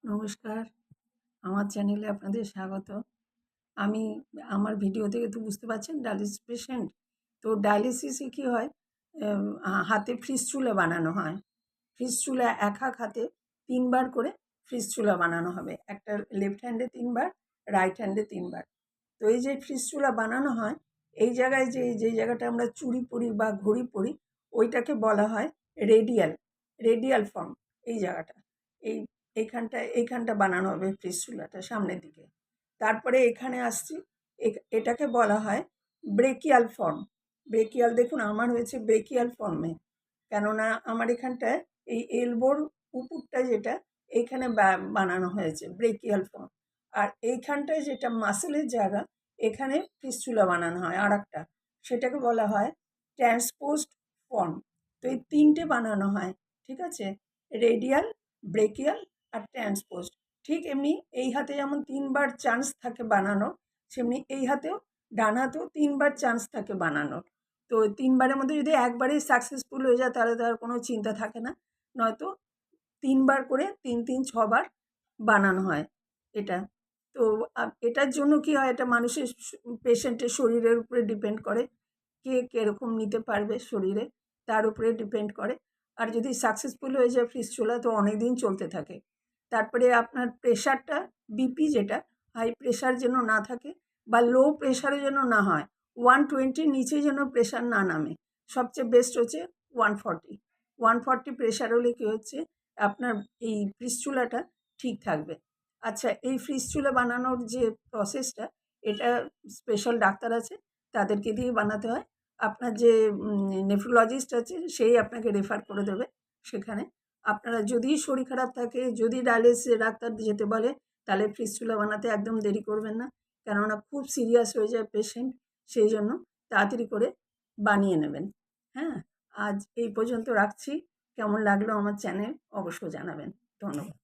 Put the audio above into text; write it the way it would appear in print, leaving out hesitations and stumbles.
নমস্কার, আমার চ্যানেলে আপনাদের স্বাগত। আমি আমার ভিডিও থেকে তো বুঝতে পারছেন ডায়ালিসিস পেশেন্ট। তো ডায়ালিসিসে কী হয়, হাতে ফিস্টুলা বানানো হয়। ফিস্টুলা এক হাতে ৩ বার করে ফিস্টুলা বানানো হবে। একটা লেফট হ্যান্ডে ৩ বার, রাইট হ্যান্ডে ৩ বার। তো এই যে ফিস্টুলা বানানো হয়, এই জায়গায় যেই জায়গাটা আমরা চুড়ি পরি বা ঘড়ি পরি, ওইটাকে বলা হয় রেডিয়াল ফর্ম। এই জায়গাটা, এই এইখানটা বানানো হবে ফিস্টুলাটা সামনের দিকে। তারপরে এখানে আসছি, এটাকে বলা হয় ব্রেকিয়াল ফর্ম। ব্রেকিয়াল, দেখুন আমার হয়েছে ব্রেকিয়াল ফর্মে, কেননা আমার এখানটায় এই এলবোর উপরটা যেটা এইখানে বানানো হয়েছে ব্রেকিয়াল ফর্ম। আর এইখানটায় যেটা মাসেলের জায়গা, এখানে ফিস্টুলা বানানো হয় আর একটা, সেটাকে বলা হয় ট্রান্সপোজড ফর্ম। তো এই 3টে বানানো হয়, ঠিক আছে? রেডিয়াল, ব্রেকিয়াল আর ট্রান্সপোজড। ঠিক এমনি এই হাতে যেমন 3 বার চান্স থাকে বানানোর, সেমনি এই হাতেও, ডান হাতেও 3 বার চান্স থাকে বানানোর। তো 3 বারের মধ্যে যদি একবারেই সাকসেসফুল হয়ে যায় তাহলে তো আর কোনো চিন্তা থাকে না, নয়তো 3 বার করে 3 6 বার বানানো হয় এটা। তো এটার জন্য কী হয়, এটা মানুষের পেশেন্টের শরীরের উপরে ডিপেন্ড করে, কে কীরকম নিতে পারবে শরীরে, তার উপরে ডিপেন্ড করে। আর যদি সাকসেসফুল হয়ে যায় ফিস্টুলা, তো অনেক দিন চলতে থাকে। তারপরে আপনার প্রেশারটা, বিপি যেটা, হাই প্রেশার যেন না থাকে বা লো প্রেশারও যেন না হয়। 120 নিচে যেন প্রেশার না নামে। সবচেয়ে বেস্ট হচ্ছে 140। 140 প্রেশার হলে কী হচ্ছে, আপনার এই ফিস্টুলাটা ঠিক থাকবে। আচ্ছা, এই ফিস্টুলা বানানোর যে প্রসেসটা, এটা স্পেশাল ডাক্তার আছে, তাদেরকে দিয়ে বানাতে হয়। আপনার যে নেফ্রোলজিস্ট আছে, সেই আপনাকে রেফার করে দেবে সেখানে। আপনারা যদি শরীর খারাপ থাকে, যদি ডায়ালিসিসের ডাক্তার যেতে বলে, তাহলে ফিস্টুলা বানাতে একদম দেরি করবেন না, কেননা খুব সিরিয়াস হয়ে যায় পেশেন্ট। সেই জন্য তাড়াতাড়ি করে বানিয়ে নেবেন। হ্যাঁ, আজ এই পর্যন্ত রাখছি। কেমন লাগলো আমার চ্যানেল অবশ্যই জানাবেন। ধন্যবাদ।